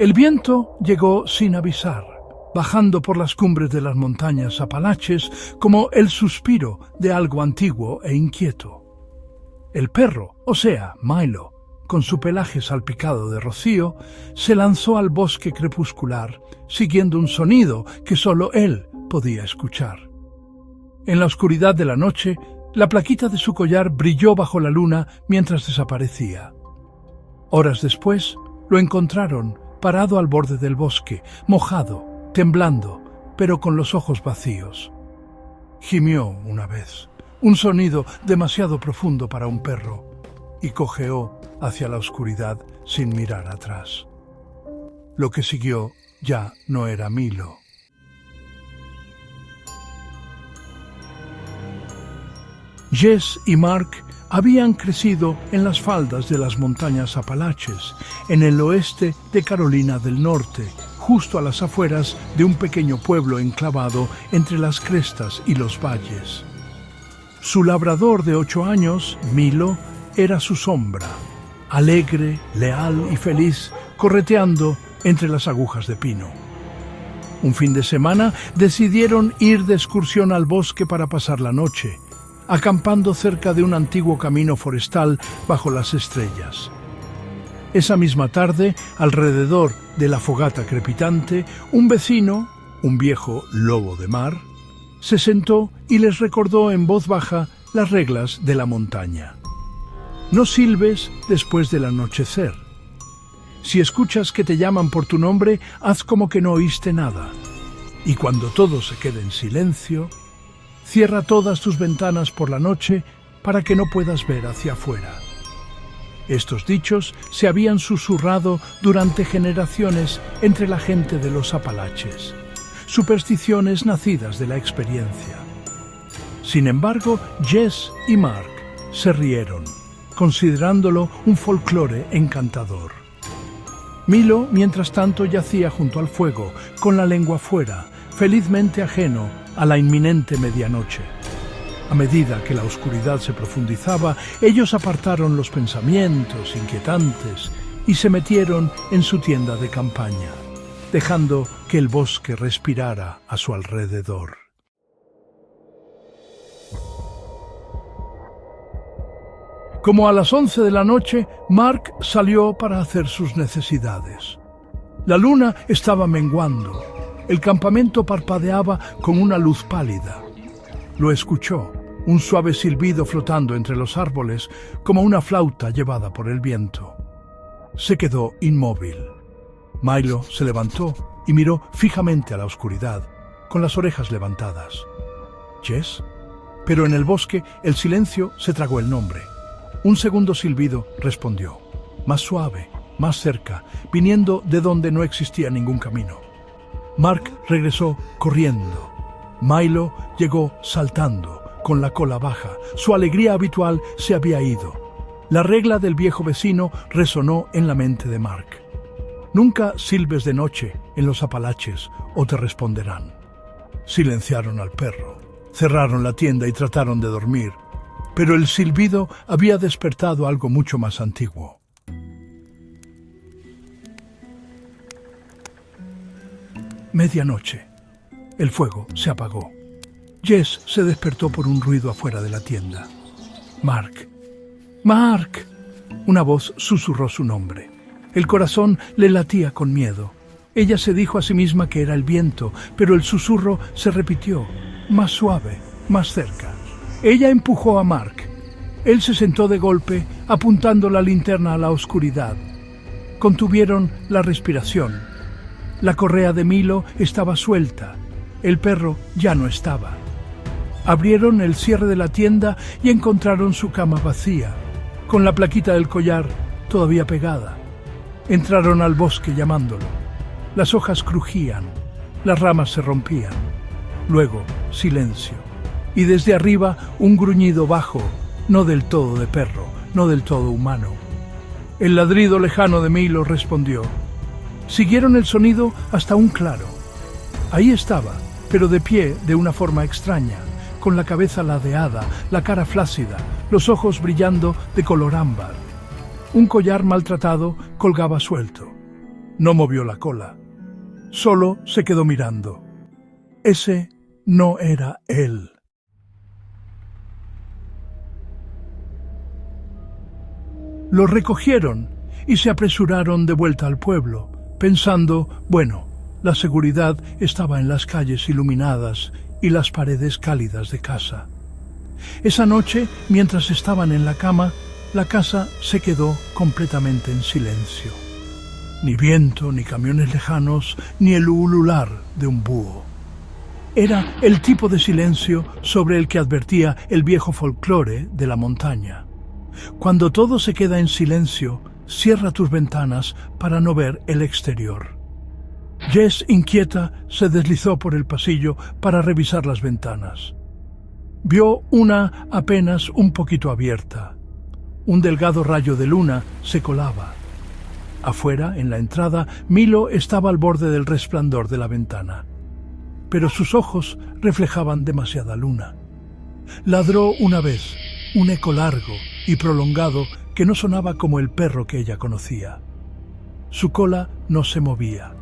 El viento llegó sin avisar, bajando por las cumbres de las montañas Apalaches como el suspiro de algo antiguo e inquieto. El perro, o sea, Milo, con su pelaje salpicado de rocío, se lanzó al bosque crepuscular, siguiendo un sonido que solo él podía escuchar. En la oscuridad de la noche, la plaquita de su collar brilló bajo la luna mientras desaparecía. Horas después, lo encontraron parado al borde del bosque, mojado, temblando, pero con los ojos vacíos. Gimió una vez, un sonido demasiado profundo para un perro, y cojeó hacia la oscuridad sin mirar atrás. Lo que siguió ya no era Milo. Jess y Mark habían crecido en las faldas de las montañas Apalaches, en el oeste de Carolina del Norte, justo a las afueras de un pequeño pueblo enclavado entre las crestas y los valles. Su labrador de 8 años, Milo, era su sombra, alegre, leal y feliz, correteando entre las agujas de pino. Un fin de semana decidieron ir de excursión al bosque para pasar la noche, acampando cerca de un antiguo camino forestal bajo las estrellas. Esa misma tarde, alrededor de la fogata crepitante, un vecino, un viejo lobo de mar, se sentó y les recordó en voz baja las reglas de la montaña. No silbes después del anochecer. Si escuchas que te llaman por tu nombre, haz como que no oíste nada. Y cuando todo se quede en silencio, cierra todas tus ventanas por la noche para que no puedas ver hacia afuera. Estos dichos se habían susurrado durante generaciones entre la gente de los Apalaches, supersticiones nacidas de la experiencia. Sin embargo, Jess y Mark se rieron, considerándolo un folclore encantador. Milo, mientras tanto, yacía junto al fuego, con la lengua fuera, felizmente ajeno a la inminente medianoche. A medida que la oscuridad se profundizaba, ellos apartaron los pensamientos inquietantes y se metieron en su tienda de campaña, dejando que el bosque respirara a su alrededor. Como a las 11 de la noche, Mark salió para hacer sus necesidades. La luna estaba menguando. El campamento parpadeaba con una luz pálida. Lo escuchó, un suave silbido flotando entre los árboles, como una flauta llevada por el viento. Se quedó inmóvil. Milo se levantó y miró fijamente a la oscuridad, con las orejas levantadas. ¿Jess? Pero en el bosque el silencio se tragó el nombre. Un segundo silbido respondió, más suave, más cerca, viniendo de donde no existía ningún camino. Mark regresó corriendo. Milo llegó saltando, con la cola baja. Su alegría habitual se había ido. La regla del viejo vecino resonó en la mente de Mark. Nunca silbes de noche en los Apalaches o te responderán. Silenciaron al perro, cerraron la tienda y trataron de dormir. Pero el silbido había despertado algo mucho más antiguo. Medianoche. El fuego se apagó. Jess se despertó por un ruido afuera de la tienda. Mark. ¡Mark! Una voz susurró su nombre. El corazón le latía con miedo. Ella se dijo a sí misma que era el viento, pero el susurro se repitió, más suave, más cerca. Ella empujó a Mark. Él se sentó de golpe, apuntando la linterna a la oscuridad. Contuvieron la respiración. La correa de Milo estaba suelta. El perro ya no estaba. Abrieron el cierre de la tienda y encontraron su cama vacía, con la plaquita del collar todavía pegada. Entraron al bosque llamándolo. Las hojas crujían, las ramas se rompían. Luego, silencio. Y desde arriba un gruñido bajo, no del todo de perro, no del todo humano. El ladrido lejano de Milo respondió. Siguieron el sonido hasta un claro. Ahí estaba, pero de pie de una forma extraña, con la cabeza ladeada, la cara flácida, los ojos brillando de color ámbar. Un collar maltratado colgaba suelto. no movió la cola. Solo se quedó mirando. Ese no era él. Lo recogieron y se apresuraron de vuelta al pueblo, pensando, bueno, la seguridad estaba en las calles iluminadas y las paredes cálidas de casa. Esa noche, mientras estaban en la cama, la casa se quedó completamente en silencio. Ni viento, ni camiones lejanos, ni el ulular de un búho. Era el tipo de silencio sobre el que advertía el viejo folclore de la montaña. Cuando todo se queda en silencio, cierra tus ventanas para no ver el exterior. Jess, inquieta, se deslizó por el pasillo para revisar las ventanas. Vio una apenas un poquito abierta. Un delgado rayo de luna se colaba. Afuera, en la entrada, Milo estaba al borde del resplandor de la ventana. Pero sus ojos reflejaban demasiada luna. Ladró una vez, un eco largo y prolongado que no sonaba como el perro que ella conocía. Su cola no se movía.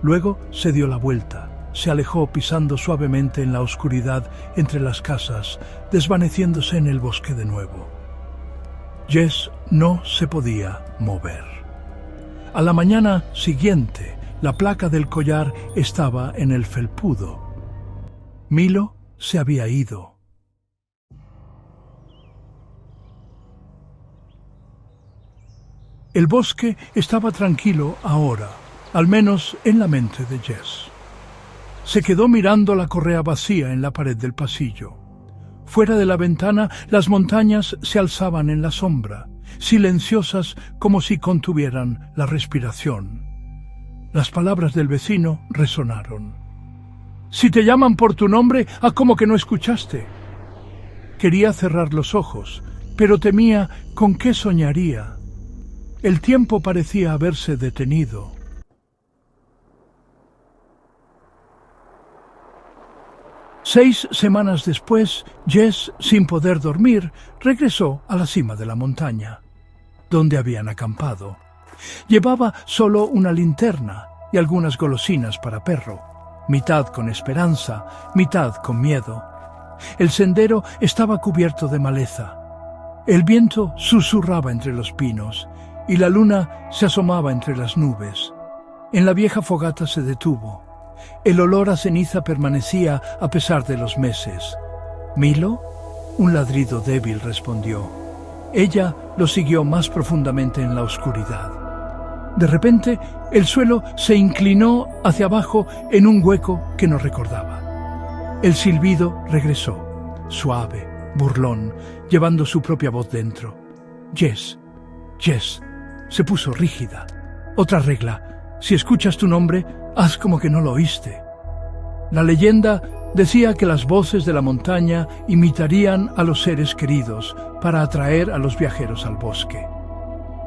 Luego se dio la vuelta, se alejó pisando suavemente en la oscuridad entre las casas, desvaneciéndose en el bosque de nuevo. Jess no se podía mover. A la mañana siguiente, la placa del collar estaba en el felpudo. Milo se había ido. El bosque estaba tranquilo ahora, al menos en la mente de Jess. Se quedó mirando la correa vacía en la pared del pasillo. Fuera de la ventana, las montañas se alzaban en la sombra, silenciosas como si contuvieran la respiración. Las palabras del vecino resonaron. «Si te llaman por tu nombre, haz como que no escuchaste». Quería cerrar los ojos, pero temía con qué soñaría. El tiempo parecía haberse detenido. Seis semanas después, Jess, sin poder dormir, regresó a la cima de la montaña, donde habían acampado. Llevaba solo una linterna y algunas golosinas para perro, mitad con esperanza, mitad con miedo. El sendero estaba cubierto de maleza. El viento susurraba entre los pinos y la luna se asomaba entre las nubes. En la vieja fogata se detuvo. El olor a ceniza permanecía a pesar de los meses. «¿Milo?» Un ladrido débil respondió. Ella lo siguió más profundamente en la oscuridad. De repente, el suelo se inclinó hacia abajo en un hueco que no recordaba. El silbido regresó, suave, burlón, llevando su propia voz dentro. «Jess, Jess». Se puso rígida. «Otra regla. Si escuchas tu nombre, haz como que no lo oíste». La leyenda decía que las voces de la montaña imitarían a los seres queridos para atraer a los viajeros al bosque.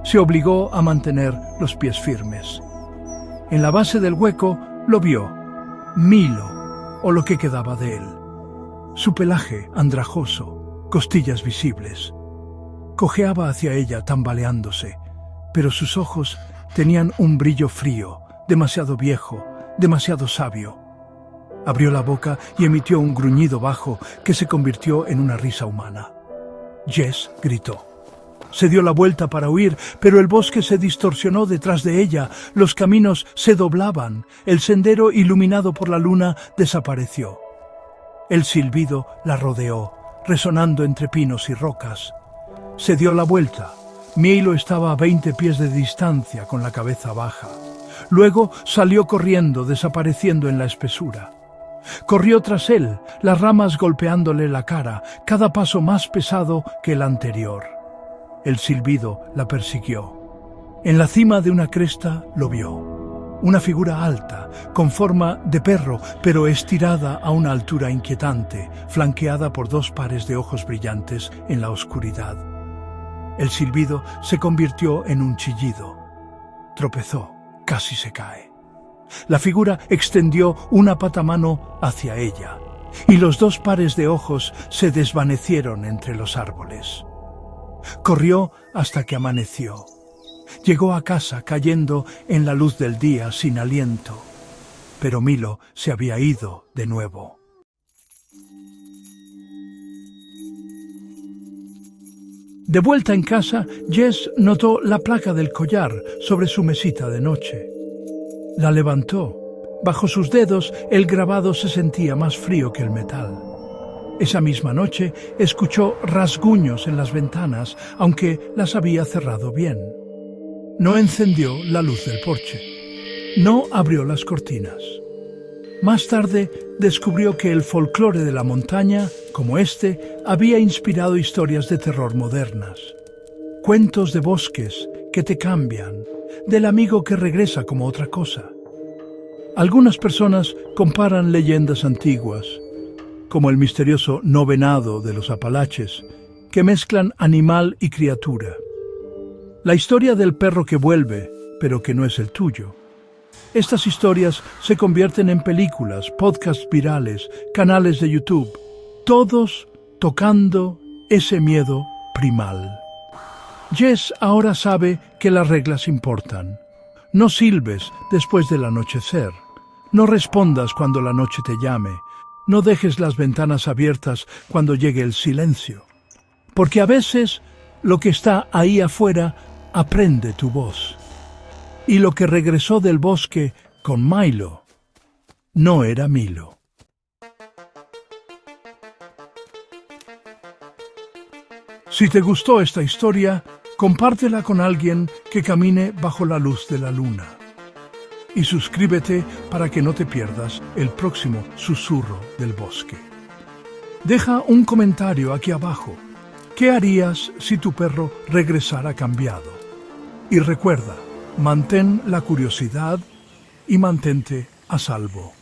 Se obligó a mantener los pies firmes. En la base del hueco lo vio, Milo, o lo que quedaba de él. Su pelaje andrajoso, costillas visibles. Cojeaba hacia ella tambaleándose, pero sus ojos tenían un brillo frío, demasiado viejo, demasiado sabio. Abrió la boca y emitió un gruñido bajo que se convirtió en una risa humana. Jess gritó. Se dio la vuelta para huir, pero el bosque se distorsionó detrás de ella, los caminos se doblaban, el sendero iluminado por la luna desapareció. El silbido la rodeó, resonando entre pinos y rocas. Se dio la vuelta. Milo estaba a 20 pies de distancia con la cabeza baja. Luego salió corriendo, desapareciendo en la espesura. Corrió tras él, las ramas golpeándole la cara, cada paso más pesado que el anterior. El silbido la persiguió. En la cima de una cresta lo vio. Una figura alta, con forma de perro, pero estirada a una altura inquietante, flanqueada por 2 pares de ojos brillantes en la oscuridad. El silbido se convirtió en un chillido. Tropezó, casi se cae. La figura extendió una patamano hacia ella, y los 2 pares de ojos se desvanecieron entre los árboles. Corrió hasta que amaneció. Llegó a casa cayendo en la luz del día sin aliento. Pero Milo se había ido de nuevo. De vuelta en casa, Jess notó la placa del collar sobre su mesita de noche. La levantó. Bajo sus dedos, el grabado se sentía más frío que el metal. Esa misma noche, escuchó rasguños en las ventanas, aunque las había cerrado bien. No encendió la luz del porche. No abrió las cortinas. Más tarde, descubrió que el folclore de la montaña, como este, había inspirado historias de terror modernas. Cuentos de bosques que te cambian, del amigo que regresa como otra cosa. Algunas personas comparan leyendas antiguas, como el misterioso no venado de los Apalaches, que mezclan animal y criatura. La historia del perro que vuelve, pero que no es el tuyo. Estas historias se convierten en películas, podcasts virales, canales de YouTube, todos tocando ese miedo primal. Jess ahora sabe que las reglas importan. No silbes después del anochecer. No respondas cuando la noche te llame. No dejes las ventanas abiertas cuando llegue el silencio. Porque a veces lo que está ahí afuera aprende tu voz. Y lo que regresó del bosque con Milo no era Milo. Si te gustó esta historia, compártela con alguien que camine bajo la luz de la luna. Y suscríbete para que no te pierdas el próximo susurro del bosque. Deja un comentario aquí abajo. ¿Qué harías si tu perro regresara cambiado? Y recuerda, mantén la curiosidad y mantente a salvo.